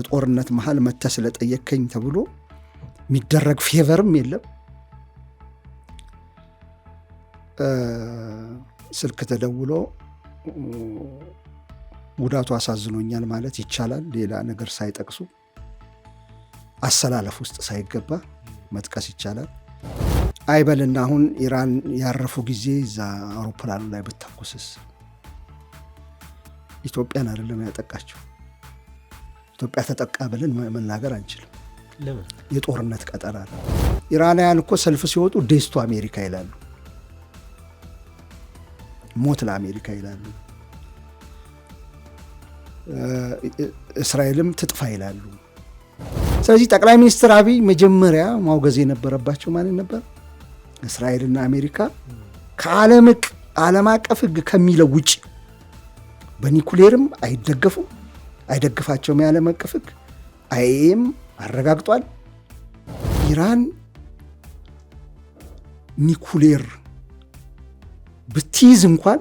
በጦርነት መሃል መተህ ስለጠየከኝ ተብሎ የሚደረግ ፌቨርም የለም። ስልክ ተደውሎ ጉዳቱ አሳዝኖኛል ማለት ይቻላል። ሌላ ነገር ሳይጠቅሱ አሰላለፍ ውስጥ ሳይገባ መጥቀስ ይቻላል። አይበልና አሁን ኢራን ያረፉ ጊዜ እዛ አውሮፕላኑ ላይ ብታኩስስ ኢትዮጵያን አይደለም ያጠቃቸው። ኢትዮጵያ ተጠቃ ብለን መናገር አንችልም። ለምን? የጦርነት ቀጠና ነው። ኢራናውያን እኮ ሰልፍ ሲወጡ ዴስቱ አሜሪካ ይላሉ፣ ሞት ለአሜሪካ ይላሉ፣ እስራኤልም ትጥፋ ይላሉ። ስለዚህ ጠቅላይ ሚኒስትር አብይ መጀመሪያ ማውገዝ የነበረባቸው ማንን ነበር? እስራኤልና አሜሪካ ከዓለም አቀፍ ሕግ ከሚለው ውጭ በኒኩሌርም አይደገፉም፣ አይደግፋቸውም። የዓለም አቀፍ ሕግ አይኤም አረጋግጧል። ኢራን ኒኩሌር ብትይዝ እንኳን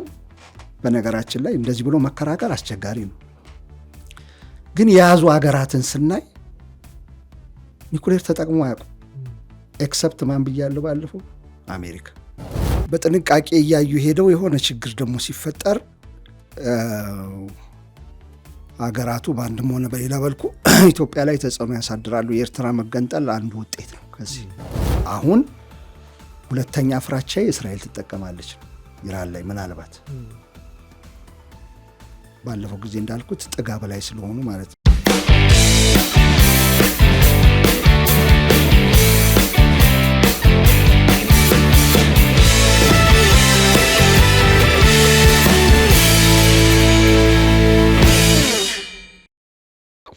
በነገራችን ላይ እንደዚህ ብሎ መከራከር አስቸጋሪ ነው። ግን የያዙ ሀገራትን ስናይ ኒኩሌር ተጠቅሞ አያውቁም። ኤክሰፕት ማን ብያለሁ ባለፈው? አሜሪካ። በጥንቃቄ እያዩ ሄደው የሆነ ችግር ደግሞ ሲፈጠር ሀገራቱ በአንድም ሆነ በሌላ መልኩ ኢትዮጵያ ላይ ተጽዕኖ ያሳድራሉ። የኤርትራ መገንጠል አንዱ ውጤት ነው። ከዚህ አሁን ሁለተኛ ፍራቻ እስራኤል ትጠቀማለች ኢራን ላይ ምናልባት ባለፈው ጊዜ እንዳልኩት ጥጋብ ላይ ስለሆኑ ማለት ነው።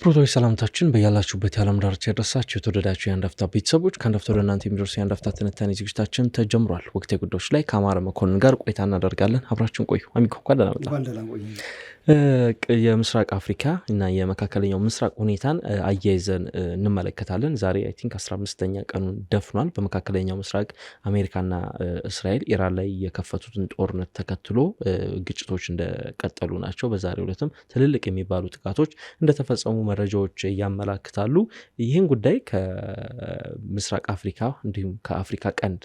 ፕሮቶኮል ሰላምታችን በያላችሁበት የዓለም ዳርቻ ያደረሳችሁ የተወደዳችሁ የአንድ አፍታ ቤተሰቦች ከአንድ አፍታ ወደ እናንተ የሚደርሱ የአንድ አፍታ ትንታኔ ዝግጅታችን ተጀምሯል። ወቅታዊ ጉዳዮች ላይ ከአማረ መኮንን ጋር ቆይታ እናደርጋለን። አብራችሁን ቆዩ። አሚኮ ኳለና የምስራቅ አፍሪካ እና የመካከለኛው ምስራቅ ሁኔታን አያይዘን እንመለከታለን። ዛሬ አይ ቲንክ 15ኛ ቀኑን ደፍኗል። በመካከለኛው ምስራቅ አሜሪካና እስራኤል ኢራን ላይ የከፈቱትን ጦርነት ተከትሎ ግጭቶች እንደቀጠሉ ናቸው። በዛሬው ዕለትም ትልልቅ የሚባሉ ጥቃቶች እንደተፈጸሙ መረጃዎች ያመላክታሉ። ይህን ጉዳይ ከምስራቅ አፍሪካ እንዲሁም ከአፍሪካ ቀንድ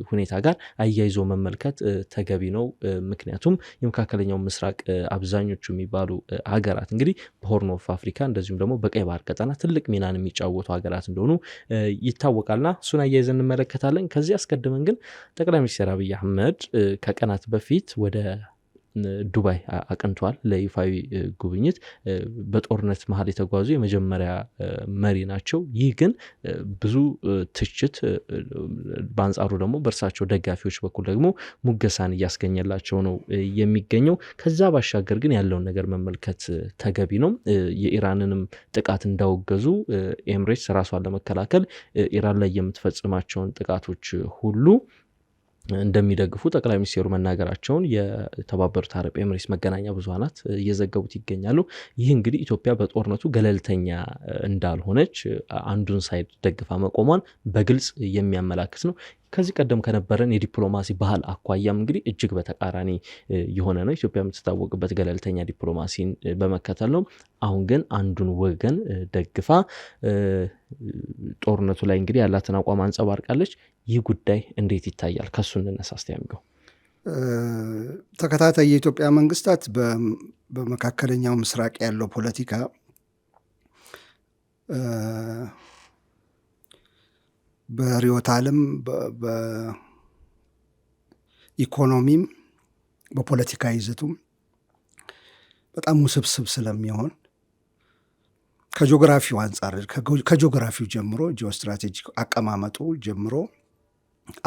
ሁኔታ ጋር አያይዞ መመልከት ተገቢ ነው። ምክንያቱም የመካከለኛው ምስራቅ አብዛኞቹ የሚባሉ ሀገራት እንግዲህ በሆርን ኦፍ አፍሪካ እንደዚሁም ደግሞ በቀይ ባህር ቀጠና ትልቅ ሚናን የሚጫወቱ ሀገራት እንደሆኑ ይታወቃልና እሱን አያይዘን እንመለከታለን። ከዚህ አስቀድመን ግን ጠቅላይ ሚኒስትር አብይ አህመድ ከቀናት በፊት ወደ ዱባይ አቅንቷል ለይፋዊ ጉብኝት። በጦርነት መሀል የተጓዙ የመጀመሪያ መሪ ናቸው። ይህ ግን ብዙ ትችት በአንጻሩ ደግሞ በእርሳቸው ደጋፊዎች በኩል ደግሞ ሙገሳን እያስገኘላቸው ነው የሚገኘው። ከዛ ባሻገር ግን ያለውን ነገር መመልከት ተገቢ ነው። የኢራንንም ጥቃት እንዳወገዙ ኤምሬትስ ራሷን ለመከላከል ኢራን ላይ የምትፈጽማቸውን ጥቃቶች ሁሉ እንደሚደግፉ ጠቅላይ ሚኒስትሩ መናገራቸውን የተባበሩት አረብ ኤምሬትስ መገናኛ ብዙሃናት እየዘገቡት ይገኛሉ። ይህ እንግዲህ ኢትዮጵያ በጦርነቱ ገለልተኛ እንዳልሆነች አንዱን ሳይድ ደግፋ መቆሟን በግልጽ የሚያመላክት ነው። ከዚህ ቀደም ከነበረን የዲፕሎማሲ ባህል አኳያም እንግዲህ እጅግ በተቃራኒ የሆነ ነው። ኢትዮጵያ የምትታወቅበት ገለልተኛ ዲፕሎማሲን በመከተል ነው። አሁን ግን አንዱን ወገን ደግፋ ጦርነቱ ላይ እንግዲህ ያላትን አቋም አንጸባርቃለች። ይህ ጉዳይ እንዴት ይታያል? ከሱ እንነሳ እስቲ አሚጎ። ተከታታይ የኢትዮጵያ መንግስታት በመካከለኛው ምስራቅ ያለው ፖለቲካ በርዕዮተ ዓለም በኢኮኖሚም በፖለቲካ ይዘቱም በጣም ውስብስብ ስለሚሆን ከጂኦግራፊው አንጻር ከጂኦግራፊው ጀምሮ ጂኦስትራቴጂክ አቀማመጡ ጀምሮ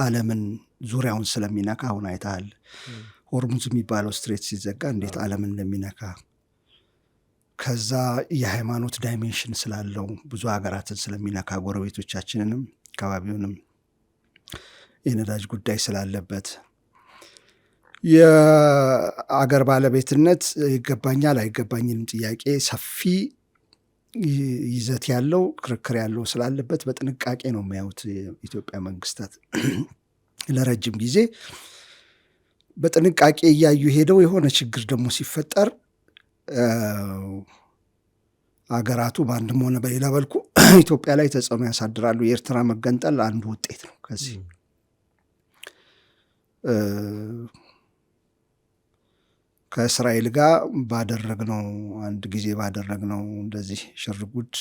ዓለምን ዙሪያውን ስለሚነካ አሁን አይተሃል። ሆርሙዝ የሚባለው ስትሬት ሲዘጋ እንዴት ዓለምን እንደሚነካ። ከዛ የሃይማኖት ዳይሜንሽን ስላለው ብዙ ሀገራትን ስለሚነካ ጎረቤቶቻችንንም አካባቢውንም የነዳጅ ጉዳይ ስላለበት የአገር ባለቤትነት ይገባኛል አይገባኝንም ጥያቄ ሰፊ ይዘት ያለው ክርክር ያለው ስላለበት በጥንቃቄ ነው የሚያዩት የኢትዮጵያ መንግስታት። ለረጅም ጊዜ በጥንቃቄ እያዩ ሄደው የሆነ ችግር ደግሞ ሲፈጠር አገራቱ በአንድም ሆነ በሌላ በልኩ ኢትዮጵያ ላይ ተጽዕኖ ያሳድራሉ። የኤርትራ መገንጠል አንዱ ውጤት ነው። ከዚህ ከእስራኤል ጋር አንድ ጊዜ ባደረግነው እንደዚህ ሽርጉድ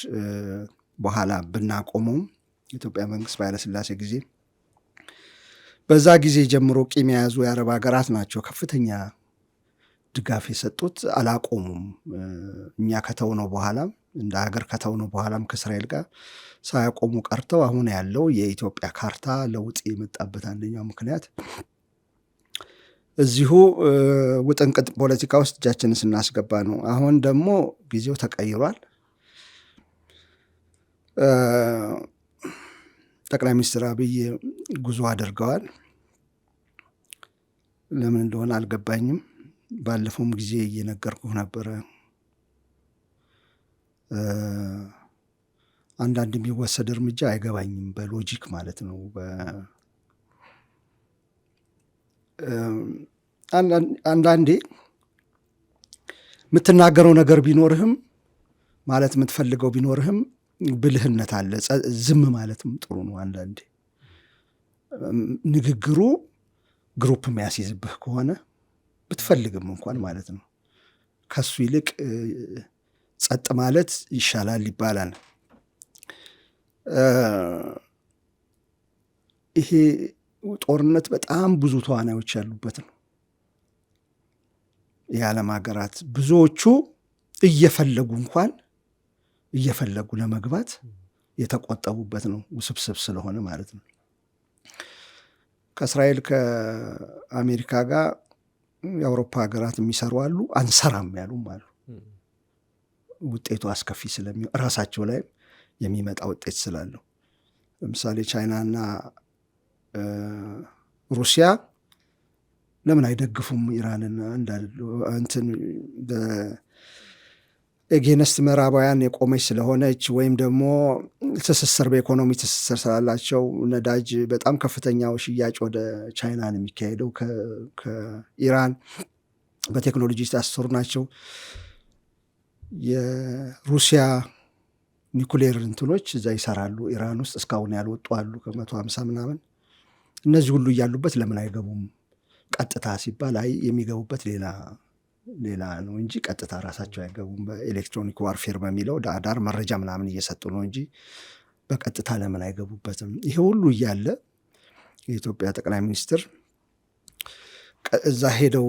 በኋላ ብናቆመውም የኢትዮጵያ መንግስት በኃይለሥላሴ ጊዜ በዛ ጊዜ ጀምሮ ቂም የያዙ የአረብ ሀገራት ናቸው ከፍተኛ ድጋፍ የሰጡት። አላቆሙም። እኛ ከተውነው በኋላም እንደ ሀገር ከተውነው በኋላም ከእስራኤል ጋር ሳያቆሙ ቀርተው አሁን ያለው የኢትዮጵያ ካርታ ለውጥ የመጣበት አንደኛው ምክንያት እዚሁ ውጥንቅጥ ፖለቲካ ውስጥ እጃችንን ስናስገባ ነው። አሁን ደግሞ ጊዜው ተቀይሯል። ጠቅላይ ሚኒስትር አብይ ጉዞ አድርገዋል። ለምን እንደሆነ አልገባኝም። ባለፈውም ጊዜ እየነገርኩህ ነበረ። አንዳንድ የሚወሰድ እርምጃ አይገባኝም፣ በሎጂክ ማለት ነው። አንዳንዴ የምትናገረው ነገር ቢኖርህም ማለት የምትፈልገው ቢኖርህም ብልህነት አለ። ዝም ማለትም ጥሩ ነው። አንዳንዴ ንግግሩ ግሩፕ የሚያስይዝብህ ከሆነ ብትፈልግም እንኳን ማለት ነው ከሱ ይልቅ ጸጥ ማለት ይሻላል ይባላል። ይሄ ጦርነት በጣም ብዙ ተዋናዮች ያሉበት ነው። የዓለም ሀገራት ብዙዎቹ እየፈለጉ ለመግባት የተቆጠቡበት ነው፣ ውስብስብ ስለሆነ ማለት ነው። ከእስራኤል ከአሜሪካ ጋር የአውሮፓ ሀገራት የሚሰሩ አሉ፣ አንሰራም ያሉም አሉ። ውጤቱ አስከፊ ስለሚሆን ራሳቸው ላይ የሚመጣ ውጤት ስላለው፣ ለምሳሌ ቻይናና ሩሲያ ለምን አይደግፉም ኢራንን? እንትን ኤጌነስት ምዕራባውያን የቆመች ስለሆነች ወይም ደግሞ ትስስር በኢኮኖሚ ትስስር ስላላቸው ነዳጅ በጣም ከፍተኛው ሽያጭ ወደ ቻይና ነው የሚካሄደው። ከኢራን በቴክኖሎጂ ታስሩ ናቸው። የሩሲያ ኒኩሌር እንትኖች እዛ ይሰራሉ ኢራን ውስጥ እስካሁን ያልወጡ አሉ 150 ምናምን። እነዚህ ሁሉ እያሉበት ለምን አይገቡም? ቀጥታ ሲባል የሚገቡበት ሌላ ነው እንጂ ቀጥታ ራሳቸው አይገቡም። በኤሌክትሮኒክ ዋርፌር በሚለው ዳር መረጃ ምናምን እየሰጡ ነው እንጂ በቀጥታ ለምን አይገቡበትም? ይሄ ሁሉ እያለ የኢትዮጵያ ጠቅላይ ሚኒስትር እዛ ሄደው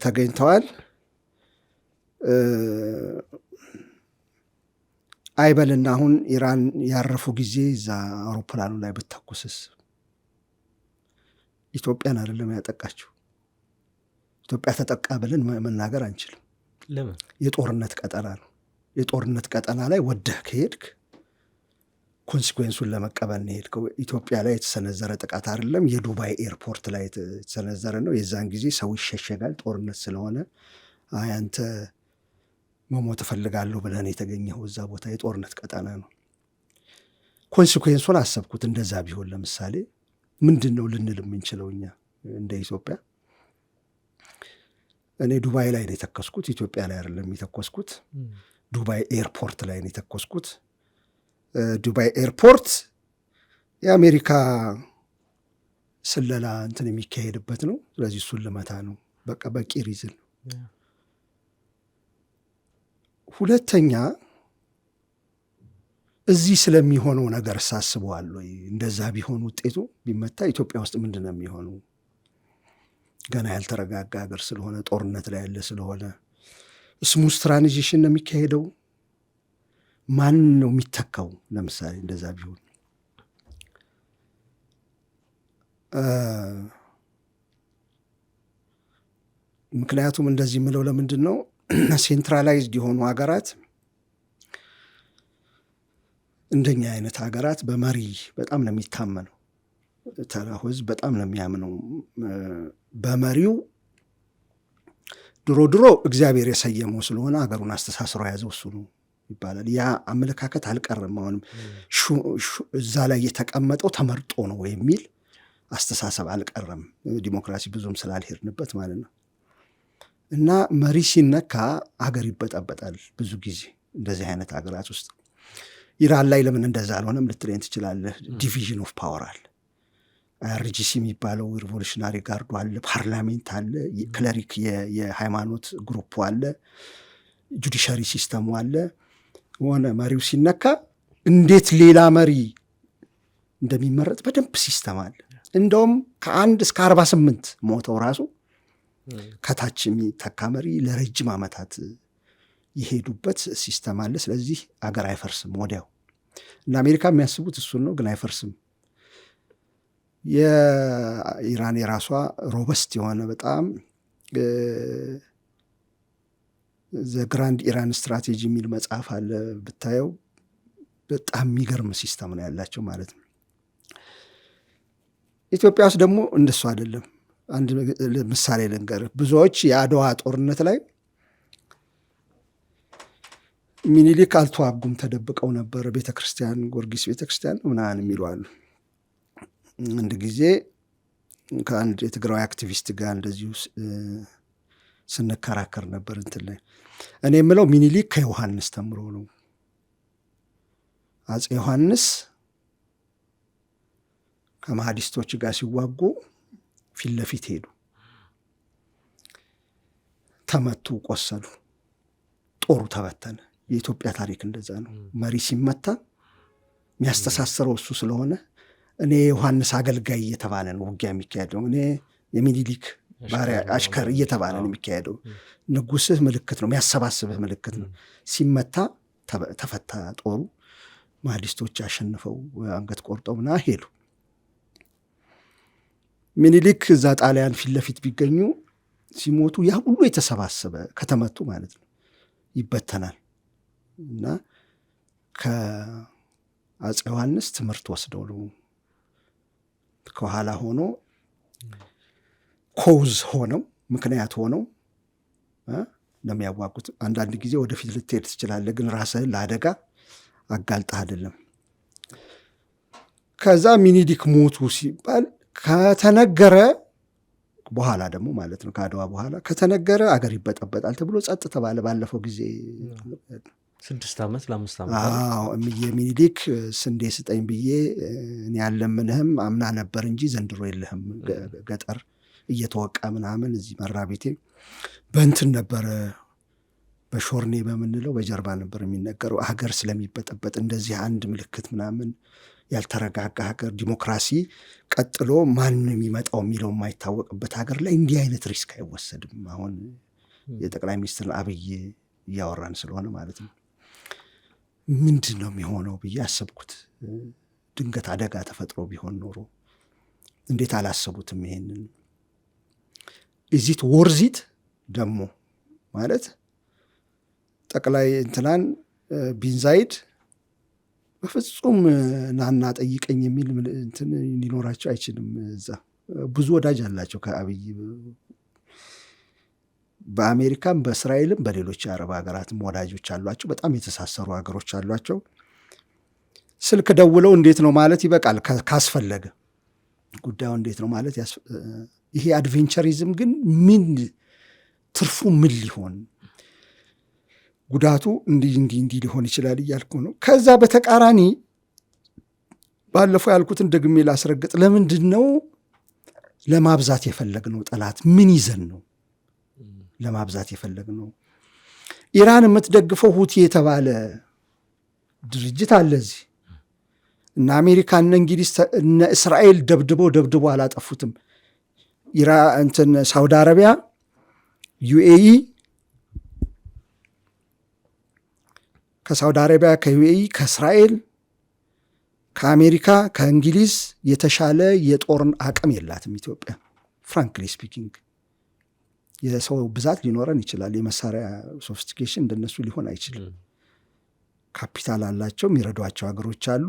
ተገኝተዋል። አይበልና አሁን ኢራን ያረፉ ጊዜ እዛ አውሮፕላኑ ላይ ብትተኩስስ? ኢትዮጵያን አይደለም ያጠቃችው። ኢትዮጵያ ተጠቃ ብለን መናገር አንችልም። ለምን? የጦርነት ቀጠና ነው። የጦርነት ቀጠና ላይ ወደህ ከሄድክ ኮንሲኩዌንሱን ለመቀበል ነው የሄድከው። ኢትዮጵያ ላይ የተሰነዘረ ጥቃት አይደለም፣ የዱባይ ኤርፖርት ላይ የተሰነዘረ ነው። የዛን ጊዜ ሰው ይሸሸጋል፣ ጦርነት ስለሆነ። አንተ መሞት እፈልጋለሁ ብለን የተገኘው እዛ ቦታ የጦርነት ቀጠና ነው። ኮንሲኩዌንሱን አሰብኩት። እንደዛ ቢሆን ለምሳሌ ምንድን ነው ልንል የምንችለው እኛ እንደ ኢትዮጵያ? እኔ ዱባይ ላይ ነው የተኮስኩት፣ ኢትዮጵያ ላይ አይደለም የተኮስኩት። ዱባይ ኤርፖርት ላይ ነው የተኮስኩት። ዱባይ ኤርፖርት የአሜሪካ ስለላ እንትን የሚካሄድበት ነው። ስለዚህ እሱን ልመታ ነው። በቃ በቂ ሪዝን ነው። ሁለተኛ እዚህ ስለሚሆነው ነገር ሳስበዋል ወይ? እንደዛ ቢሆን ውጤቱ ቢመታ ኢትዮጵያ ውስጥ ምንድን ነው የሚሆነው? ገና ያልተረጋጋ ሀገር ስለሆነ፣ ጦርነት ላይ ያለ ስለሆነ ስሙዝ ትራንዚሽን ነው የሚካሄደው። ማን ነው የሚተካው? ለምሳሌ እንደዛ ቢሆን ምክንያቱም እንደዚህ የምለው ለምንድን ነው ሴንትራላይዝድ የሆኑ ሀገራት እንደኛ አይነት ሀገራት በመሪ በጣም ነው የሚታመነው። ተራው ህዝብ በጣም ነው የሚያምነው በመሪው። ድሮ እግዚአብሔር የሰየመው ስለሆነ ሀገሩን አስተሳስሮ የያዘው እሱ ነው ይባላል። ያ አመለካከት አልቀረም። አሁንም እዛ ላይ የተቀመጠው ተመርጦ ነው የሚል አስተሳሰብ አልቀረም። ዲሞክራሲ ብዙም ስላልሄድንበት ማለት ነው። እና መሪ ሲነካ ሀገር ይበጣበጣል ብዙ ጊዜ። እንደዚህ አይነት ሀገራት ውስጥ። ኢራን ላይ ለምን እንደዛ አልሆነም ልትለኝ ትችላለህ። ዲቪዥን ኦፍ ፓወር አለ። አርጂሲ የሚባለው ሪቮሉሽናሪ ጋርዱ አለ፣ ፓርላሜንት አለ፣ ክለሪክ የሃይማኖት ግሩፕ አለ፣ ጁዲሻሪ ሲስተሙ አለ። ሆነ መሪው ሲነካ እንዴት ሌላ መሪ እንደሚመረጥ በደንብ ሲስተም አለ። እንደውም ከ1 እስከ 48 ሞተው ራሱ ከታች የሚተካ መሪ ለረጅም ዓመታት የሄዱበት ሲስተም አለ። ስለዚህ አገር አይፈርስም ወዲያው። እና አሜሪካ የሚያስቡት እሱን ነው፣ ግን አይፈርስም። የኢራን የራሷ ሮበስት የሆነ በጣም ዘ ግራንድ ኢራን ስትራቴጂ የሚል መጽሐፍ አለ ብታየው፣ በጣም የሚገርም ሲስተም ነው ያላቸው ማለት ነው። ኢትዮጵያ ውስጥ ደግሞ እንደሱ አይደለም። አንድ ምሳሌ ልንገርህ። ብዙዎች የአድዋ ጦርነት ላይ ሚኒሊክ አልተዋጉም፣ ተደብቀው ነበር ቤተክርስቲያን፣ ጊዮርጊስ ቤተክርስቲያን ምናምን የሚሉ አሉ። አንድ ጊዜ ከአንድ የትግራዊ አክቲቪስት ጋር እንደዚሁ ስንከራከር ነበር እንትን ላይ እኔ የምለው ሚኒሊክ ከዮሐንስ ተምሮ ነው። አፄ ዮሐንስ ከማህዲስቶች ጋር ሲዋጉ ፊት ለፊት ሄዱ፣ ተመቱ፣ ቆሰሉ፣ ጦሩ ተበተነ። የኢትዮጵያ ታሪክ እንደዛ ነው። መሪ ሲመታ የሚያስተሳስረው እሱ ስለሆነ እኔ ዮሐንስ አገልጋይ እየተባለ ነው ውጊያ የሚካሄደው፣ እኔ የሚኒሊክ ባሪያ አሽከር እየተባለ ነው የሚካሄደው። ንጉስህ ምልክት ነው፣ የሚያሰባስብህ ምልክት ነው። ሲመታ ተፈታ ጦሩ። ማህዲስቶች አሸንፈው አንገት ቆርጠው ምና ሄዱ። ሚኒሊክ እዛ ጣሊያን ፊት ለፊት ቢገኙ ሲሞቱ ያ ሁሉ የተሰባሰበ ከተመቱ ማለት ነው ይበተናል። እና ከአፄ ዮሐንስ ትምህርት ወስደው ነው ከኋላ ሆኖ ኮዝ ሆነው ምክንያት ሆነው ለሚያዋጉት። አንዳንድ ጊዜ ወደፊት ልትሄድ ትችላለህ፣ ግን ራስህን ለአደጋ አጋልጠህ አይደለም። ከዛ ሚኒሊክ ሞቱ ሲባል ከተነገረ በኋላ ደግሞ ማለት ነው ከአድዋ በኋላ ከተነገረ አገር ይበጠበጣል ተብሎ ጸጥ ተባለ። ባለፈው ጊዜ 6 ዓመት ለ5 ዓመት የሚኒሊክ ስንዴ ስጠኝ ብዬ እኔ ያለምንህም አምና ነበር እንጂ ዘንድሮ የለህም ገጠር እየተወቃ ምናምን እዚህ መራ ቤቴ በእንትን ነበረ በሾርኔ በምንለው በጀርባ ነበር የሚነገረው። ሀገር ስለሚበጠበጥ እንደዚህ አንድ ምልክት ምናምን ያልተረጋጋ ሀገር ዲሞክራሲ ቀጥሎ ማን የሚመጣው የሚለው የማይታወቅበት ሀገር ላይ እንዲህ አይነት ሪስክ አይወሰድም። አሁን የጠቅላይ ሚኒስትር አብይ እያወራን ስለሆነ ማለት ነው። ምንድን ነው የሚሆነው ብዬ አሰብኩት። ድንገት አደጋ ተፈጥሮ ቢሆን ኖሮ እንዴት አላሰቡትም? ይሄንን ኢዚት ወርዚት ደግሞ ማለት ጠቅላይ እንትናን ቢንዛይድ በፍጹም ናና ጠይቀኝ የሚል እንትን ሊኖራቸው አይችልም። እዛ ብዙ ወዳጅ አላቸው ከአብይ በአሜሪካም በእስራኤልም በሌሎች የአረብ ሀገራትም ወዳጆች አሏቸው። በጣም የተሳሰሩ ሀገሮች አሏቸው። ስልክ ደውለው እንዴት ነው ማለት ይበቃል። ካስፈለገ ጉዳዩ እንዴት ነው ማለት ይሄ አድቬንቸሪዝም ግን ምን ትርፉ ምን ሊሆን ጉዳቱ እንዲህ ሊሆን ይችላል እያልኩ ነው። ከዛ በተቃራኒ ባለፈው ያልኩትን ደግሜ ላስረግጥ። ለምንድን ነው ለማብዛት የፈለግነው? ጠላት ምን ይዘን ነው ለማብዛት የፈለግነው? ኢራን የምትደግፈው ሁቲ የተባለ ድርጅት አለ እዚህ እና አሜሪካ እነ እንግሊዝ እነ እስራኤል ደብድበው አላጠፉትም። እንትን ሳውዲ አረቢያ፣ ዩኤኢ፣ ከሳውዲ አረቢያ ከዩኤኢ ከእስራኤል ከአሜሪካ ከእንግሊዝ የተሻለ የጦርን አቅም የላትም ኢትዮጵያ። ፍራንክሊ ስፒኪንግ የሰው ብዛት ሊኖረን ይችላል፣ የመሳሪያ ሶፊስቲኬሽን እንደነሱ ሊሆን አይችልም። ካፒታል አላቸው፣ የሚረዷቸው ሀገሮች አሉ።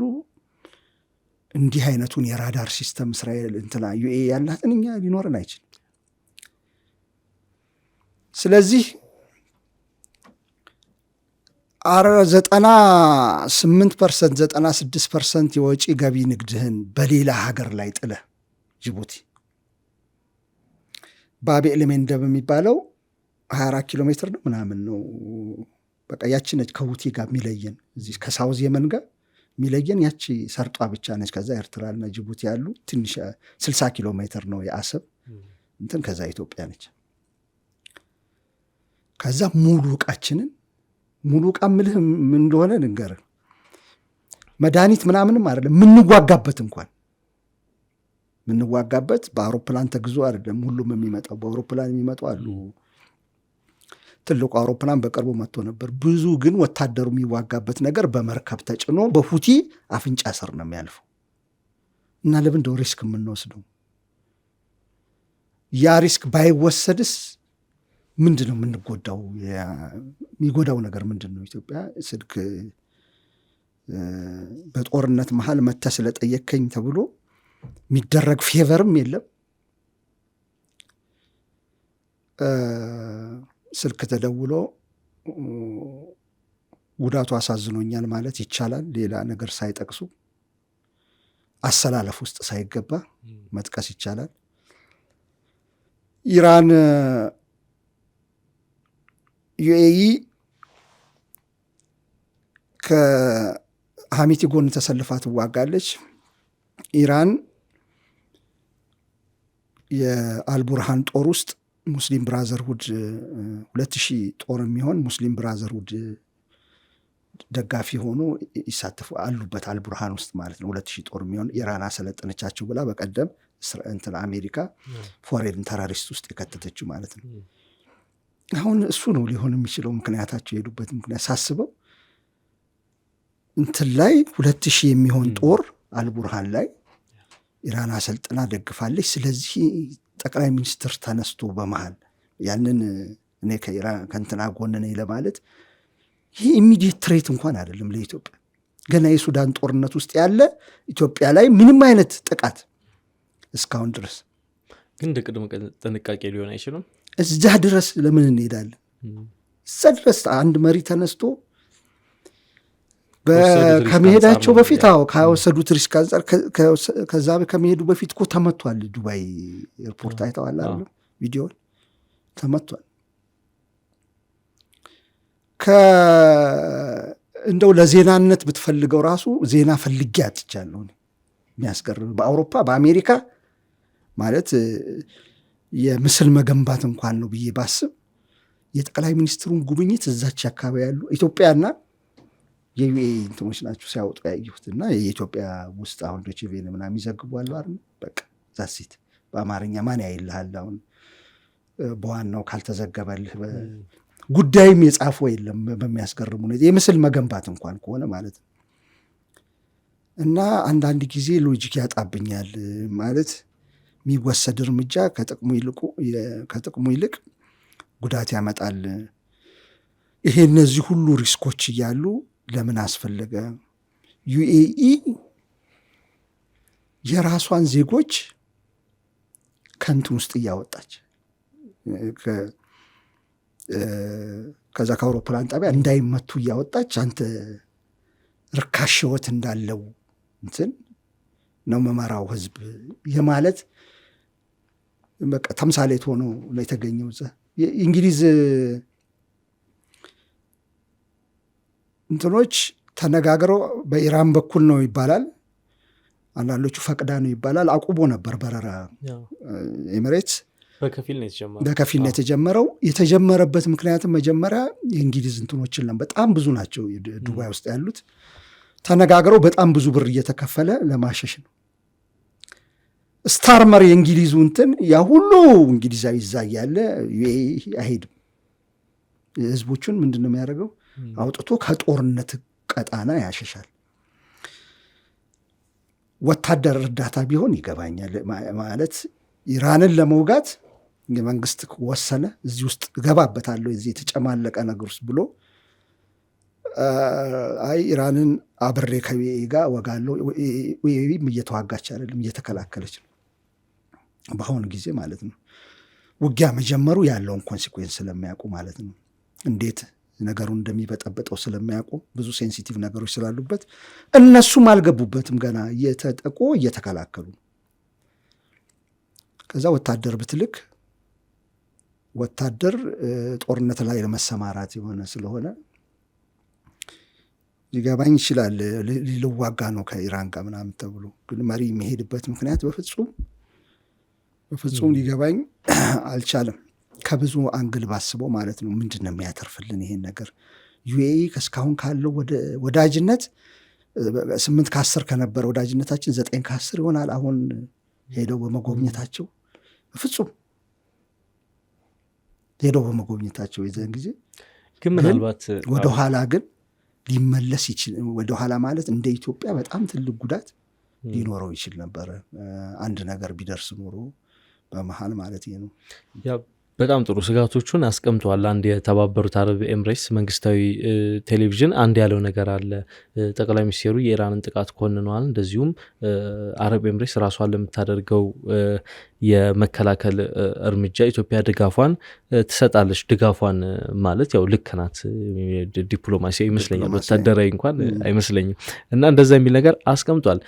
እንዲህ አይነቱን የራዳር ሲስተም እስራኤል እንትና ዩኤ ያላትን እኛ ሊኖረን አይችልም። ስለዚህ 98% 96% የወጪ ገቢ ንግድህን በሌላ ሀገር ላይ ጥለህ ጅቡቲ ባቤል መንደብ የሚባለው 24 ኪሎ ሜትር ነው ምናምን ነው በቃ ያቺ ነች ከሁቲ ጋር የሚለየን፣ እዚህ ከሳውዝ የመን ጋር የሚለየን ያቺ ሰርጧ ብቻ ነች። ከዛ ኤርትራና ጅቡቲ ያሉ ትንሽ 60 ኪሎ ሜትር ነው የአሰብ እንትን፣ ከዛ ኢትዮጵያ ነች። ከዛ ሙሉ ዕቃችንን ሙሉ ዕቃ ምልህ ምን እንደሆነ ንገር፣ መድኃኒት ምናምንም አይደለም ምንዋጋበት፣ እንኳን ምንዋጋበት በአውሮፕላን ተግዞ አይደለም ሁሉም የሚመጣው፣ በአውሮፕላን የሚመጡ አሉ። ትልቁ አውሮፕላን በቅርቡ መጥቶ ነበር። ብዙ ግን ወታደሩ የሚዋጋበት ነገር በመርከብ ተጭኖ በሁቲ አፍንጫ ስር ነው የሚያልፈው። እና ለምን እንደው ሪስክ የምንወስደው? ያ ሪስክ ባይወሰድስ ምንድን ነው የምንጎዳው? የሚጎዳው ነገር ምንድን ነው? ኢትዮጵያ ስልክ በጦርነት መሀል መተህ ስለጠየከኝ ተብሎ የሚደረግ ፌቨርም የለም። ስልክ ተደውሎ ጉዳቱ አሳዝኖኛል ማለት ይቻላል፣ ሌላ ነገር ሳይጠቅሱ አሰላለፍ ውስጥ ሳይገባ መጥቀስ ይቻላል። ኢራን ዩኤኢ ከሐሚቲ ጎን ተሰልፋ ትዋጋለች። ኢራን የአልቡርሃን ጦር ውስጥ ሙስሊም ብራዘርሁድ 2000 ጦር የሚሆን ሙስሊም ብራዘርሁድ ደጋፊ ሆኖ ይሳተፉ አሉበት፣ አልቡርሃን ውስጥ ማለት ነው። 2000 ጦር የሚሆን ኢራን አሰለጠነቻቸው ብላ በቀደም እንትን አሜሪካ ፎሬን ተራሪስት ውስጥ የከተተችው ማለት ነው። አሁን እሱ ነው ሊሆን የሚችለው ምክንያታቸው፣ የሄዱበት ምክንያት ሳስበው እንትን ላይ 2000 የሚሆን ጦር አልቡርሃን ላይ ኢራን አሰልጥና ደግፋለች። ስለዚህ ጠቅላይ ሚኒስትር ተነስቶ በመሃል ያንን እኔ ከእንትና ጎን ነኝ ለማለት ይህ ኢሚዲየት ትሬት እንኳን አይደለም ለኢትዮጵያ። ገና የሱዳን ጦርነት ውስጥ ያለ ኢትዮጵያ ላይ ምንም አይነት ጥቃት እስካሁን ድረስ ግን እንደ ቅድመ ጥንቃቄ ሊሆን አይችልም። እዛ ድረስ ለምን እንሄዳለን? እዛ ድረስ አንድ መሪ ተነስቶ ከመሄዳቸው በፊት ከወሰዱት ሪስክ አንጻር ከዛ ከመሄዱ በፊት እኮ ተመቷል። ዱባይ ኤርፖርት አይተዋል አይደል? ቪዲዮን ተመቷል። እንደው ለዜናነት ብትፈልገው ራሱ ዜና ፈልጌ አጥቻለሁ። የሚያስገርም በአውሮፓ በአሜሪካ ማለት የምስል መገንባት እንኳን ነው ብዬ ባስብ የጠቅላይ ሚኒስትሩን ጉብኝት እዛች አካባቢ ያሉ ኢትዮጵያና የዩኤ እንትኖች ናቸው ሲያወጡ ያየሁት። እና የኢትዮጵያ ውስጥ አሁን ዶቼ ቬለ ምናምን ይዘግቧሉ አይደል? በቃ ዛሲት በአማርኛ ማን ያይልሃል? አሁን በዋናው ካልተዘገበልህ ጉዳይም የጻፈው የለም በሚያስገርም ሁኔታ የምስል መገንባት እንኳን ከሆነ ማለት ነው። እና አንዳንድ ጊዜ ሎጂክ ያጣብኛል ማለት የሚወሰድ እርምጃ ከጥቅሙ ይልቅ ጉዳት ያመጣል። ይሄ እነዚህ ሁሉ ሪስኮች እያሉ ለምን አስፈለገ? ዩኤኢ የራሷን ዜጎች ከንትን ውስጥ እያወጣች ከዛ ከአውሮፕላን ጣቢያ እንዳይመቱ እያወጣች አንተ ርካሽ ሕይወት እንዳለው እንትን ነው መመራው ህዝብ የማለት በቃ ተምሳሌት ሆኖ ነው የተገኘው። የእንግሊዝ እንትኖች ተነጋግረው በኢራን በኩል ነው ይባላል፣ አንዳንዶቹ ፈቅዳ ነው ይባላል። አቁቦ ነበር በረራ ኤሚሬትስ በከፊል ነው የተጀመረው። የተጀመረበት ምክንያትም መጀመሪያ የእንግሊዝ እንትኖችን በጣም ብዙ ናቸው ዱባይ ውስጥ ያሉት፣ ተነጋግረው በጣም ብዙ ብር እየተከፈለ ለማሸሽ ነው። ስታርመር የእንግሊዙ እንትን ያ ሁሉ እንግሊዛዊ እዛ እያለ አይሄድም። ህዝቦቹን ምንድን ነው የሚያደርገው? አውጥቶ ከጦርነት ቀጣና ያሸሻል። ወታደር እርዳታ ቢሆን ይገባኛል ማለት ኢራንን ለመውጋት የመንግስት ወሰነ እዚህ ውስጥ እገባበታለሁ እዚህ የተጨማለቀ ነገር ውስጥ ብሎ አይ ኢራንን አብሬ ከዩኤኢ ጋር ወጋለሁ። ዩኤኢም እየተዋጋች አይደለም እየተከላከለች ነው በአሁኑ ጊዜ ማለት ነው። ውጊያ መጀመሩ ያለውን ኮንሲኩዌንስ ስለሚያውቁ ማለት ነው። እንዴት ነገሩን እንደሚበጠበጠው ስለሚያውቁ ብዙ ሴንሲቲቭ ነገሮች ስላሉበት እነሱም አልገቡበትም። ገና እየተጠቁ እየተከላከሉ ከዛ ወታደር ብትልክ ወታደር ጦርነት ላይ ለመሰማራት የሆነ ስለሆነ ሊገባኝ ይችላል ሊዋጋ ነው ከኢራን ጋር ምናምን ተብሎ፣ ግን መሪ የሚሄድበት ምክንያት በፍጹም ሊገባኝ አልቻለም። ከብዙ አንግል ባስበው ማለት ነው። ምንድን ነው የሚያተርፍልን ይሄን ነገር? ዩኤኢ ከእስካሁን ካለው ወዳጅነት 8-10 ከነበረ ወዳጅነታችን 9-10 ይሆናል። አሁን ሄደው በመጎብኘታቸው በፍጹም ሄደው በመጎብኘታቸው የዘን ጊዜ ግን ምናልባት ወደኋላ ግን ሊመለስ ይችል፣ ወደኋላ ማለት እንደ ኢትዮጵያ በጣም ትልቅ ጉዳት ሊኖረው ይችል ነበረ አንድ ነገር ቢደርስ ኖሮ በመሀል ማለት ነው። በጣም ጥሩ ስጋቶቹን አስቀምጠዋል። አንድ የተባበሩት አረብ ኤምሬትስ መንግስታዊ ቴሌቪዥን አንድ ያለው ነገር አለ። ጠቅላይ ሚኒስትሩ የኢራንን ጥቃት ኮንነዋል። እንደዚሁም አረብ ኤምሬትስ ራሷን ለምታደርገው የመከላከል እርምጃ ኢትዮጵያ ድጋፏን ትሰጣለች። ድጋፏን ማለት ያው ልክ ናት፣ ዲፕሎማሲያዊ ይመስለኛል፣ ወታደራዊ እንኳን አይመስለኝም። እና እንደዛ የሚል ነገር አስቀምጧል።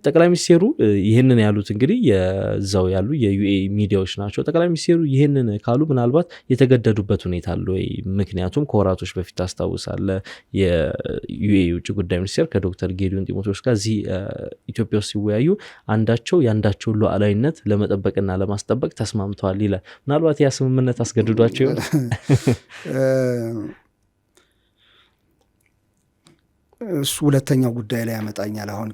ጠቅላይ ሚኒስትሩ ይህንን ያሉት እንግዲህ የዛው ያሉ የዩኤኢ ሚዲያዎች ናቸው። ጠቅላይ ሚኒስትሩ ይህንን ካሉ ምናልባት የተገደዱበት ሁኔታ አለ ወይ? ምክንያቱም ከወራቶች በፊት ታስታውሳለ የዩኤኢ ውጭ ጉዳይ ሚኒስቴር ከዶክተር ጌዲዮን ጢሞቴዎስ ጋር እዚህ ኢትዮጵያ ውስጥ ሲወያዩ አንዳቸው የአንዳቸውን ሉዓላዊነት ለመጠበቅና ለማስጠበቅ ተስማምተዋል ይላል። ምናልባት ያ ስምምነት አስገድዷቸው ይሆን? እሱ ሁለተኛው ጉዳይ ላይ ያመጣኛል። አሁን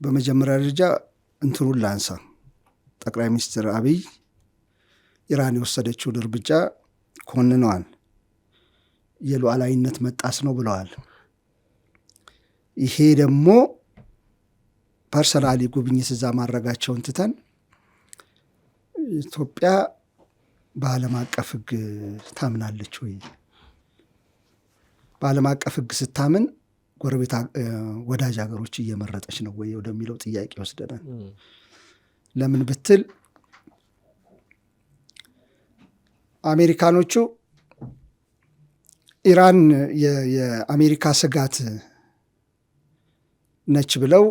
በመጀመሪያ ደረጃ እንትኑን ላንሳ። ጠቅላይ ሚኒስትር አብይ ኢራን የወሰደችውን እርምጃ ኮንነዋል። የሉዓላዊነት መጣስ ነው ብለዋል። ይሄ ደግሞ ፐርሰናሊ ጉብኝት እዛ ማድረጋቸውን ትተን ኢትዮጵያ በዓለም አቀፍ ሕግ ታምናለች ወይ? በዓለም አቀፍ ሕግ ስታምን ጎረቤት ወዳጅ ሀገሮች እየመረጠች ነው ወይ ወደሚለው ጥያቄ ወስደናል። ለምን ብትል አሜሪካኖቹ ኢራን የአሜሪካ ስጋት ነች ብለው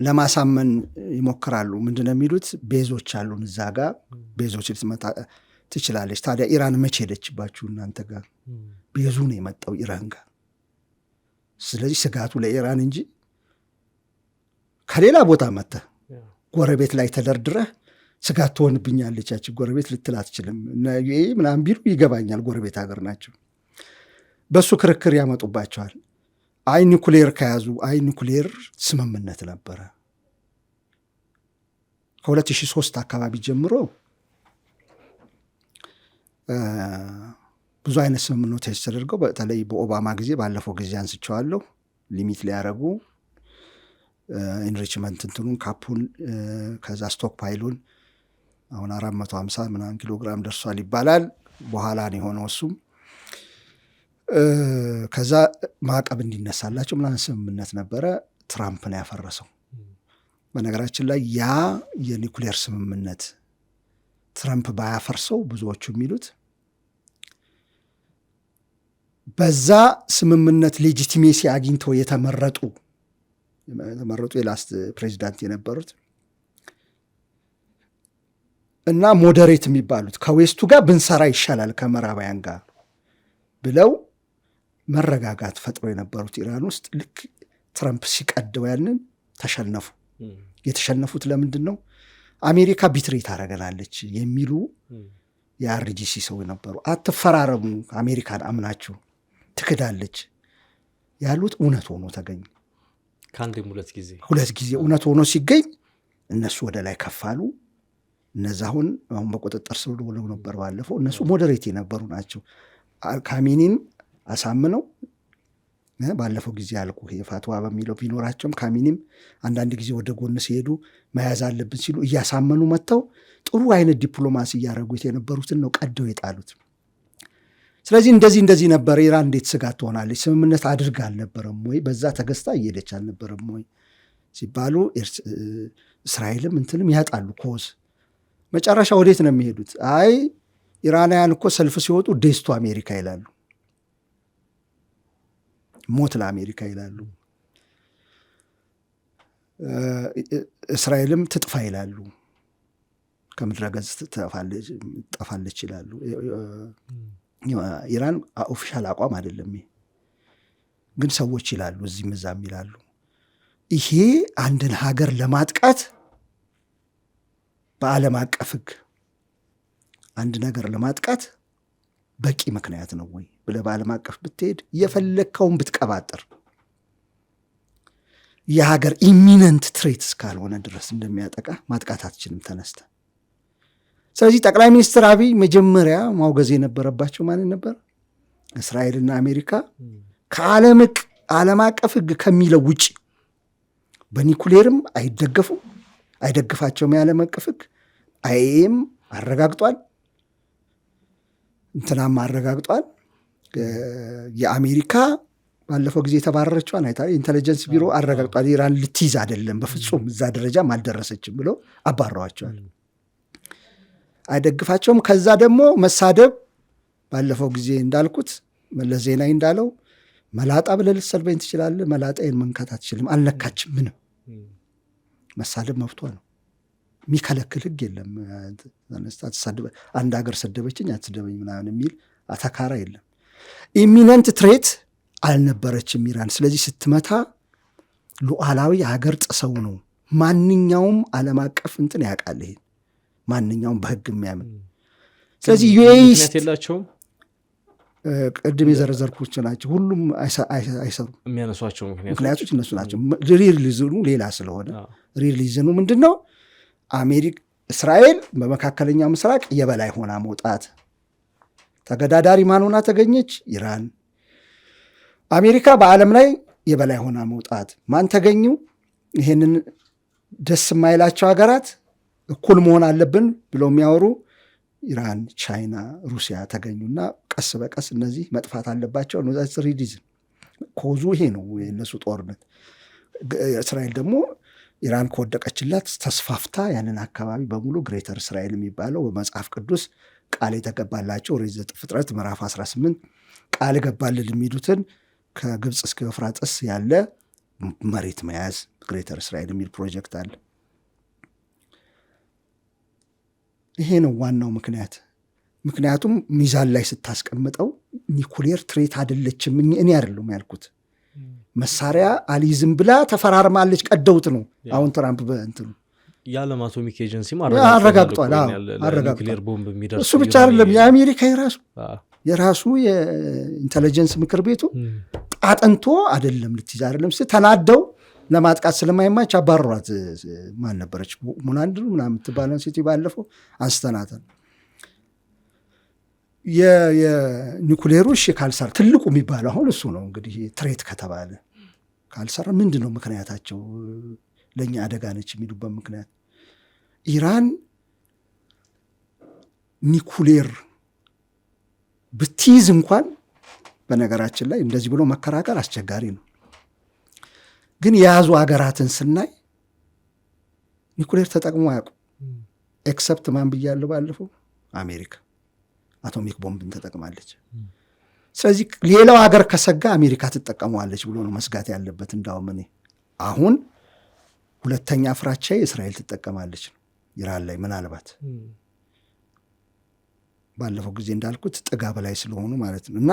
ለማሳመን ይሞክራሉ። ምንድነው የሚሉት? ቤዞች አሉን እዛ ጋር፣ ቤዞች ልትመታ ትችላለች። ታዲያ ኢራን መቼ ሄደችባችሁ እናንተ ጋር? ቤዙ ነው የመጣው ኢራን ጋር። ስለዚህ ስጋቱ ለኢራን እንጂ ከሌላ ቦታ መጥተህ ጎረቤት ላይ ተደርድረህ ስጋት ትሆንብኛለች ያቺ ጎረቤት ልትል አትችልም። ዩኤኢ ምናምን ቢሉ ይገባኛል፣ ጎረቤት ሀገር ናቸው። በሱ ክርክር ያመጡባቸዋል። አይ ኒኩሌር ከያዙ አይ ኒኩሌር ስምምነት ነበረ ከ2003 አካባቢ ጀምሮ ብዙ አይነት ስምምነቶች ተደርገው በተለይ በኦባማ ጊዜ ባለፈው ጊዜ አንስቼዋለሁ። ሊሚት ሊያረጉ ኢንሪችመንት እንትኑን ካፑን ከዛ ስቶክ ፓይሉን አሁን 450 ምናምን ኪሎ ግራም ደርሷል ይባላል። በኋላ ነው የሆነው እሱም። ከዛ ማዕቀብ እንዲነሳላቸው ምናምን ስምምነት ነበረ። ትራምፕ ነው ያፈረሰው። በነገራችን ላይ ያ የኒኩሌር ስምምነት ትራምፕ ባያፈርሰው ብዙዎቹ የሚሉት በዛ ስምምነት ሌጂቲሜሲ አግኝተው የተመረጡ የላስት ፕሬዚዳንት የነበሩት እና ሞዴሬት የሚባሉት ከዌስቱ ጋር ብንሰራ ይሻላል ከምዕራባውያን ጋር ብለው መረጋጋት ፈጥሮ የነበሩት ኢራን ውስጥ ልክ ትራምፕ ሲቀደው ያንን ተሸነፉ። የተሸነፉት ለምንድን ነው? አሜሪካ ቢትሬት ታደርገናለች የሚሉ የአርጂሲ ሰው ነበሩ። አትፈራረሙ፣ አሜሪካን አምናችሁ ትክዳለች ያሉት እውነት ሆኖ ተገኘ። ከአንድም ሁለት ጊዜ እውነት ሆኖ ሲገኝ እነሱ ወደ ላይ ከፋሉ። እነዛ አሁን በቁጥጥር ስር ውለው ነበር ባለፈው። እነሱ ሞዴሬት የነበሩ ናቸው። ካሚኒን አሳምነው ባለፈው ጊዜ ያልኩ የፋትዋ በሚለው ቢኖራቸውም ካሚኒም አንዳንድ ጊዜ ወደ ጎን ሲሄዱ መያዝ አለብን ሲሉ እያሳመኑ መጥተው ጥሩ አይነት ዲፕሎማሲ እያደረጉት የነበሩትን ነው ቀደው የጣሉት። ስለዚህ እንደዚህ ነበር። ኢራን እንዴት ስጋት ትሆናለች? ስምምነት አድርጋ አልነበረም ወይ? በዛ ተገዝታ እየሄደች አልነበረም ወይ ሲባሉ እስራኤልም እንትንም ያጣሉ ኮዝ። መጨረሻ ወዴት ነው የሚሄዱት? አይ ኢራናውያን እኮ ሰልፍ ሲወጡ ዴስቶ አሜሪካ ይላሉ፣ ሞት ለአሜሪካ ይላሉ። እስራኤልም ትጥፋ ይላሉ፣ ከምድረ ገጽ ትጠፋለች ይላሉ። ኢራን ኦፊሻል አቋም አይደለም፣ ግን ሰዎች ይላሉ፣ እዚህም እዛም ይላሉ፣ ይሄ አንድን ሀገር ለማጥቃት በዓለም አቀፍ ሕግ አንድ ነገር ለማጥቃት በቂ ምክንያት ነው ወይ ብለህ በዓለም አቀፍ ብትሄድ የፈለግከውን ብትቀባጥር የሀገር ኢሚነንት ትሬት እስካልሆነ ድረስ እንደሚያጠቃ ማጥቃት አትችልም ተነስተ። ስለዚህ ጠቅላይ ሚኒስትር አብይ መጀመሪያ ማውገዝ የነበረባቸው ማንን ነበር? እስራኤልና አሜሪካ ከዓለም አቀፍ ሕግ ከሚለው ውጭ በኒኩሌርም አይደግፋቸውም የዓለም አቀፍ ሕግ። አይኤም አረጋግጧል፣ እንትናም አረጋግጧል። የአሜሪካ ባለፈው ጊዜ የተባረረችዋን አይታ ኢንቴሊጀንስ ቢሮ አረጋግጧል። ኢራን ልትይዝ አይደለም በፍጹም እዛ ደረጃም አልደረሰችም ብለው አባረዋቸዋል። አይደግፋቸውም። ከዛ ደግሞ መሳደብ፣ ባለፈው ጊዜ እንዳልኩት መለስ ዜናዊ እንዳለው መላጣ ብለህ ልትሰድበኝ ትችላለህ፣ መላጣዬን መንካት አትችልም፣ አልነካችም። ምንም መሳደብ መብቷ ነው፣ የሚከለክል ሕግ የለም። አንድ ሀገር ሰደበችኝ አትስደበኝ ምናምን የሚል አተካራ የለም። ኢሚነንት ትሬት አልነበረችም ኢራን። ስለዚህ ስትመታ ሉዓላዊ ሀገር ጥሰው ነው። ማንኛውም ዓለም አቀፍ እንትን ያውቃል ይሄን፣ ማንኛውም በሕግ የሚያምን። ስለዚህ ዩኤኢ የላቸውም። ቅድም የዘረዘርኩት ናቸው። ሁሉም አይሰሩም። የሚያነሷቸው ምክንያቶች እነሱ ናቸው። ሪል ሪዝኑ ሌላ ስለሆነ ሪል ሪዝኑ ምንድን ነው? እስራኤል በመካከለኛው ምስራቅ የበላይ ሆና መውጣት። ተገዳዳሪ ማን ሆና ተገኘች? ኢራን። አሜሪካ በዓለም ላይ የበላይ ሆና መውጣት። ማን ተገኙ? ይሄንን ደስ የማይላቸው ሀገራት እኩል መሆን አለብን ብለው የሚያወሩ ኢራን፣ ቻይና፣ ሩሲያ ተገኙና ቀስ በቀስ እነዚህ መጥፋት አለባቸው። ሪዲዝን ኮዙ ይሄ ነው የእነሱ ጦርነት። እስራኤል ደግሞ ኢራን ከወደቀችላት ተስፋፍታ ያንን አካባቢ በሙሉ ግሬተር እስራኤል የሚባለው በመጽሐፍ ቅዱስ ቃል የተገባላቸው ኦሪት ዘፍጥረት ምዕራፍ 18 ቃል ገባልን የሚሉትን ከግብፅ እስከ ኤፍራጥስ ያለ መሬት መያዝ ግሬተር እስራኤል የሚል ፕሮጀክት አለ። ይሄ ነው ዋናው ምክንያት። ምክንያቱም ሚዛን ላይ ስታስቀምጠው ኒኩሌር ትሬት አይደለችም። እኔ አይደለም ያልኩት፣ መሳሪያ አልይዝም ብላ ተፈራርማለች። ቀደውት ነው አሁን ትራምፕ በእንትኑ የዓለም አቶሚክ ኤጀንሲ አረጋግጧል። እሱ ብቻ አይደለም፣ የአሜሪካ የራሱ የኢንቴሊጀንስ ምክር ቤቱ አጥንቶ አይደለም ልትይዝ አይደለም ተናደው ለማጥቃት ስለማይማች አባረሯት። ማን ነበረች? ሙናንድ ምናምን የምትባለን ሴት ባለፈው አንስተናታል። የኒኩሌሩ እሺ ካልሰራ ትልቁ የሚባለው አሁን እሱ ነው እንግዲህ ትሬት ከተባለ ካልሰራ ምንድን ነው ምክንያታቸው? ለእኛ አደጋ ነች የሚሉበት ምክንያት ኢራን ኒኩሌር ብትይዝ እንኳን በነገራችን ላይ እንደዚህ ብሎ መከራከር አስቸጋሪ ነው። ግን የያዙ ሀገራትን ስናይ ኒኩሌር ተጠቅሞ አያውቁም። ኤክሰፕት ማን ብያለሁ ባለፈው? አሜሪካ አቶሚክ ቦምብን ተጠቅማለች። ስለዚህ ሌላው ሀገር ከሰጋ አሜሪካ ትጠቀመዋለች ብሎ ነው መስጋት ያለበት። እንዳውም እኔ አሁን ሁለተኛ ፍራቻ እስራኤል ትጠቀማለች ነው ኢራን ላይ ምናልባት ባለፈው ጊዜ እንዳልኩት ጥጋ በላይ ስለሆኑ ማለት ነው። እና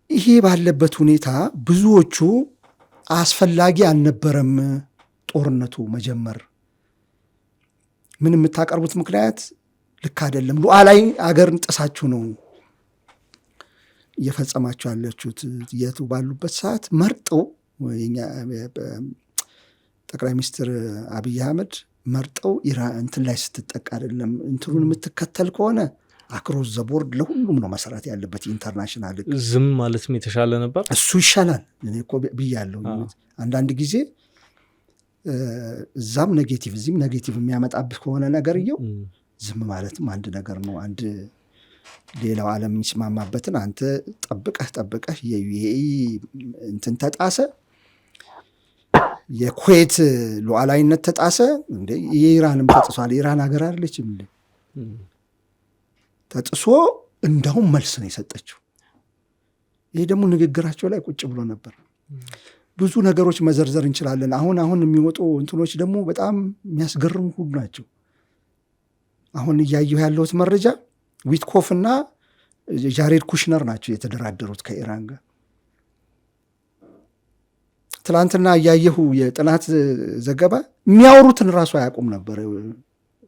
ይሄ ባለበት ሁኔታ ብዙዎቹ አስፈላጊ አልነበረም ጦርነቱ መጀመር። ምን የምታቀርቡት ምክንያት ልክ አይደለም፣ ሉዓላዊ አገርን ጥሳችሁ ነው እየፈጸማችሁ ያለችሁት የቱ ባሉበት ሰዓት መርጠው ጠቅላይ ሚኒስትር አብይ አህመድ መርጠው ኢራን እንትን ላይ ስትጠቃ አይደለም እንትኑን የምትከተል ከሆነ አክሮስ ዘቦርድ ለሁሉም ነው መሰራት ያለበት። ኢንተርናሽናል ዝም ማለትም የተሻለ ነበር። እሱ ይሻላል። እኔ እኮ ብያለሁ። አንዳንድ ጊዜ እዛም ኔጌቲቭ እዚህም ኔጌቲቭ የሚያመጣብህ ከሆነ ነገርየው ዝም ማለትም አንድ ነገር ነው። አንድ ሌላው ዓለም የሚስማማበትን አንተ ጠብቀህ የዩኤኢ እንትን ተጣሰ፣ የኩዌት ሉዓላዊነት ተጣሰ፣ እንደ የኢራንም ተጥሷል። ኢራን ሀገር አይደለችም እንዴ? ተጥሶ እንዳውም መልስ ነው የሰጠችው። ይሄ ደግሞ ንግግራቸው ላይ ቁጭ ብሎ ነበር። ብዙ ነገሮች መዘርዘር እንችላለን። አሁን የሚወጡ እንትኖች ደግሞ በጣም የሚያስገርሙ ሁሉ ናቸው። አሁን እያየሁ ያለሁት መረጃ ዊትኮፍ እና ጃሬድ ኩሽነር ናቸው የተደራደሩት ከኢራን ጋር። ትላንትና እያየሁ የጥናት ዘገባ የሚያወሩትን ራሱ አያውቁም ነበር።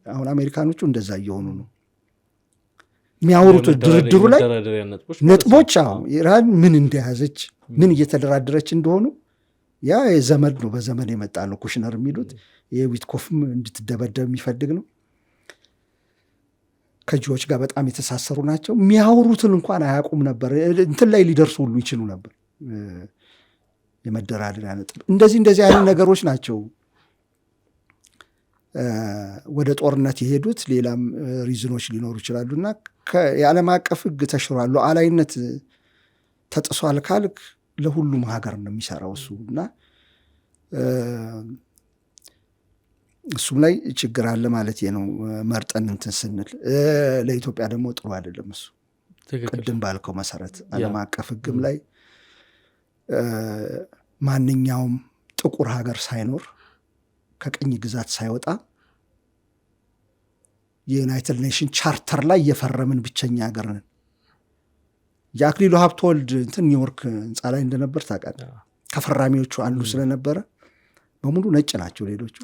አሁን አሜሪካኖቹ እንደዛ እየሆኑ ነው የሚያወሩት ድርድሩ ላይ ነጥቦች። ኢራን ምን እንደያዘች ምን እየተደራደረች እንደሆኑ ያ የዘመድ ነው፣ በዘመድ የመጣ ነው ኩሽነር የሚሉት። የዊትኮፍም እንድትደበደብ የሚፈልግ ነው። ከጂዎች ጋር በጣም የተሳሰሩ ናቸው። የሚያወሩትን እንኳን አያውቁም ነበር። እንትን ላይ ሊደርሱ ሁሉ ይችሉ ነበር፣ የመደራደሪያ ነጥብ። እንደዚህ አይነት ነገሮች ናቸው ወደ ጦርነት የሄዱት። ሌላም ሪዝኖች ሊኖሩ ይችላሉ እና የዓለም አቀፍ ሕግ ተሽሯል፣ ሉዓላዊነት ተጥሷል ካልክ ለሁሉም ሀገር ነው የሚሰራው እሱ እና እሱም ላይ ችግር አለ ማለት ነው። መርጠን እንትን ስንል ለኢትዮጵያ ደግሞ ጥሩ አይደለም እሱ። ቅድም ባልከው መሰረት ዓለም አቀፍ ሕግም ላይ ማንኛውም ጥቁር ሀገር ሳይኖር ከቅኝ ግዛት ሳይወጣ የዩናይትድ ኔሽን ቻርተር ላይ የፈረምን ብቸኛ ሀገር ነን። የአክሊሉ ሀብተወልድ እንትን ኒውዮርክ ህንፃ ላይ እንደነበር ታውቃለህ። ከፈራሚዎቹ አንዱ ስለነበረ በሙሉ ነጭ ናቸው ሌሎቹ።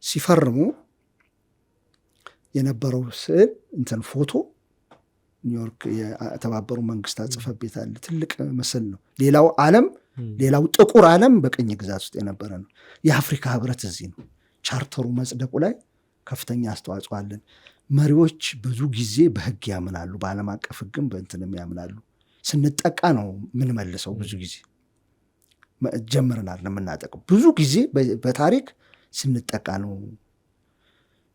ሲፈርሙ የነበረው ስዕል እንትን ፎቶ ኒውዮርክ የተባበሩ መንግስታት ጽሕፈት ቤት አለ፣ ትልቅ ምስል ነው። ሌላው ዓለም ሌላው ጥቁር ዓለም በቅኝ ግዛት ውስጥ የነበረ ነው። የአፍሪካ ህብረት እዚህ ነው። ቻርተሩ መጽደቁ ላይ ከፍተኛ አስተዋጽኦ አለን። መሪዎች ብዙ ጊዜ በህግ ያምናሉ፣ በዓለም አቀፍ ህግም በእንትንም ያምናሉ። ስንጠቃ ነው ምንመልሰው። ብዙ ጊዜ ጀምረናል የምናጠቀው። ብዙ ጊዜ በታሪክ ስንጠቃ ነው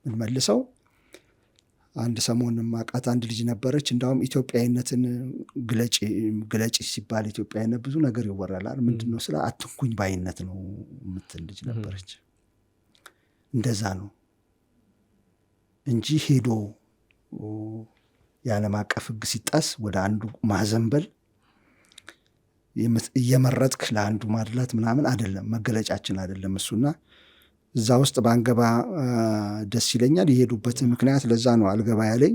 ምንመልሰው። አንድ ሰሞን ማቃት አንድ ልጅ ነበረች። እንዳውም ኢትዮጵያዊነትን ግለጪ ሲባል ኢትዮጵያዊነት ብዙ ነገር ይወራላል። ምንድነው ስለ አትንኩኝ ባይነት ነው የምትል ልጅ ነበረች። እንደዛ ነው እንጂ ሄዶ የዓለም አቀፍ ህግ ሲጣስ ወደ አንዱ ማዘንበል እየመረጥክ ለአንዱ ማድላት ምናምን አይደለም፣ መገለጫችን አይደለም እሱና እዛ ውስጥ ባንገባ ደስ ይለኛል። የሄዱበት ምክንያት ለዛ ነው አልገባ ያለኝ።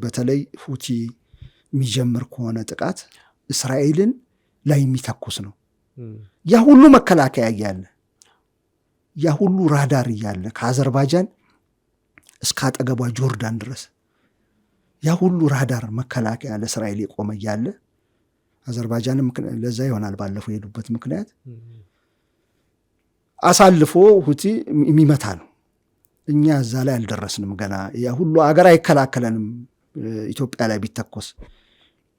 በተለይ ሁቲ የሚጀምር ከሆነ ጥቃት እስራኤልን ላይ የሚተኩስ ነው። ያ ሁሉ መከላከያ እያለ ያ ሁሉ ራዳር እያለ ከአዘርባይጃን እስከ አጠገቧ ጆርዳን ድረስ ያ ሁሉ ራዳር መከላከያ ለእስራኤል የቆመ እያለ አዘርባይጃንም ለዛ ይሆናል ባለፈው የሄዱበት ምክንያት አሳልፎ ሁቲ የሚመታ ነው። እኛ እዛ ላይ አልደረስንም ገና። ያ ሁሉ አገር አይከላከለንም ኢትዮጵያ ላይ ቢተኮስ።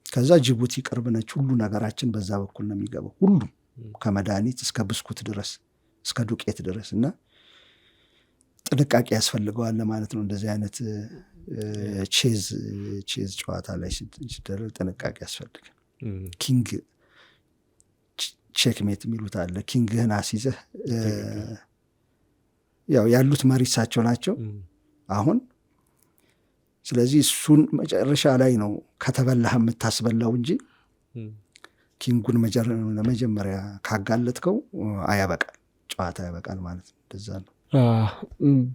ከዛ ጅቡቲ ቅርብ ነች። ሁሉ ነገራችን በዛ በኩል ነው የሚገባው። ሁሉም ከመድኃኒት እስከ ብስኩት ድረስ እስከ ዱቄት ድረስ እና ጥንቃቄ ያስፈልገዋል ማለት ነው። እንደዚህ አይነት ቼዝ ጨዋታ ላይ ሲደረግ ጥንቃቄ ያስፈልጋል። ኪንግ ቼክሜት የሚሉት አለ። ኪንግህን አስይዘህ ያው ያሉት መሪ እሳቸው ናቸው አሁን። ስለዚህ እሱን መጨረሻ ላይ ነው ከተበላህ የምታስበላው እንጂ ኪንጉን ለመጀመሪያ ካጋለጥከው አያበቃል፣ ጨዋታ ያበቃል ማለት ነው። እንደዛ ነው።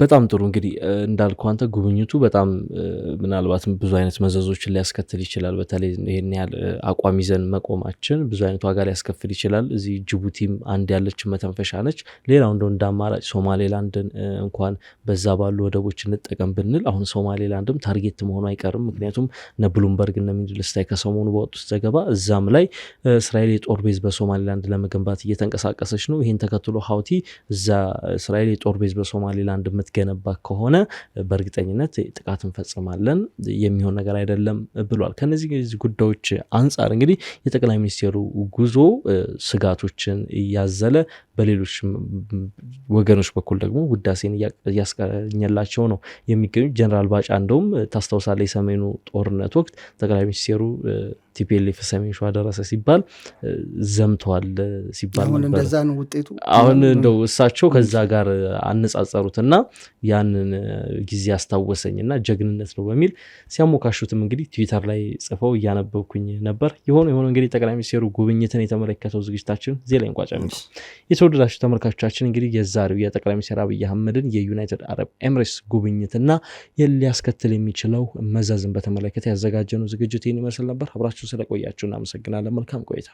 በጣም ጥሩ። እንግዲህ እንዳልኩ አንተ ጉብኝቱ በጣም ምናልባትም ብዙ አይነት መዘዞችን ሊያስከትል ይችላል። በተለይ ይሄን ያህል አቋም ይዘን መቆማችን ብዙ አይነት ዋጋ ሊያስከፍል ይችላል። እዚህ ጅቡቲም አንድ ያለች መተንፈሻ ነች። ሌላው እንደው እንደ አማራጭ ሶማሌላንድን እንኳን በዛ ባሉ ወደቦች እንጠቀም ብንል አሁን ሶማሌላንድም ታርጌት መሆኑ አይቀርም። ምክንያቱም እነ ብሉምበርግ እነ ሚድልስታይ ከሰሞኑ በወጡት ዘገባ እዛም ላይ እስራኤል የጦር ቤዝ በሶማሌላንድ ለመገንባት እየተንቀሳቀሰች ነው። ይህን ተከትሎ ሀውቲ እዛ እስራኤል የጦር ቤዝ በሶማሌላንድ የምትገነባ ከሆነ በእርግጠኝነት ጥቃት እንፈጽማለን፣ የሚሆን ነገር አይደለም ብሏል። ከነዚህ ጉዳዮች አንጻር እንግዲህ የጠቅላይ ሚኒስቴሩ ጉዞ ስጋቶችን እያዘለ በሌሎች ወገኖች በኩል ደግሞ ውዳሴን እያስቀኘላቸው ነው የሚገኙ። ጀነራል ባጫ እንደውም ታስታውሳለህ የሰሜኑ ጦርነት ወቅት ጠቅላይ ሚኒስቴሩ ቲፒኤልኤፍ ሰሜን ሸዋ ደረሰ ሲባል ዘምተዋል ሲባል ነበር። እንደዛ ነው ውጤቱ። አሁን እንደው እሳቸው ከዛ ጋር አነጻጸሩትና ያንን ጊዜ አስታወሰኝና ጀግንነት ነው በሚል ሲያሞካሹትም እንግዲህ ትዊተር ላይ ጽፈው እያነበብኩኝ ነበር። የሆነ እንግዲህ ጠቅላይ ሚኒስቴሩ ጉብኝትን የተመለከተው ዝግጅታችን እዚህ ላይ እንቋጫለን። የተወደዳችሁ ተመልካቾቻችን እንግዲህ የዛሬው የጠቅላይ ሚኒስትር አብይ አህመድን የዩናይትድ አረብ ኤምሬትስ ጉብኝትና ሊያስከትል የሚችለው መዘዝን በተመለከተ ያዘጋጀነው ዝግጅት ይህን ይመስል ነበር። አብራችሁ ስለቆያችሁ እናመሰግናለን። መልካም ቆይታ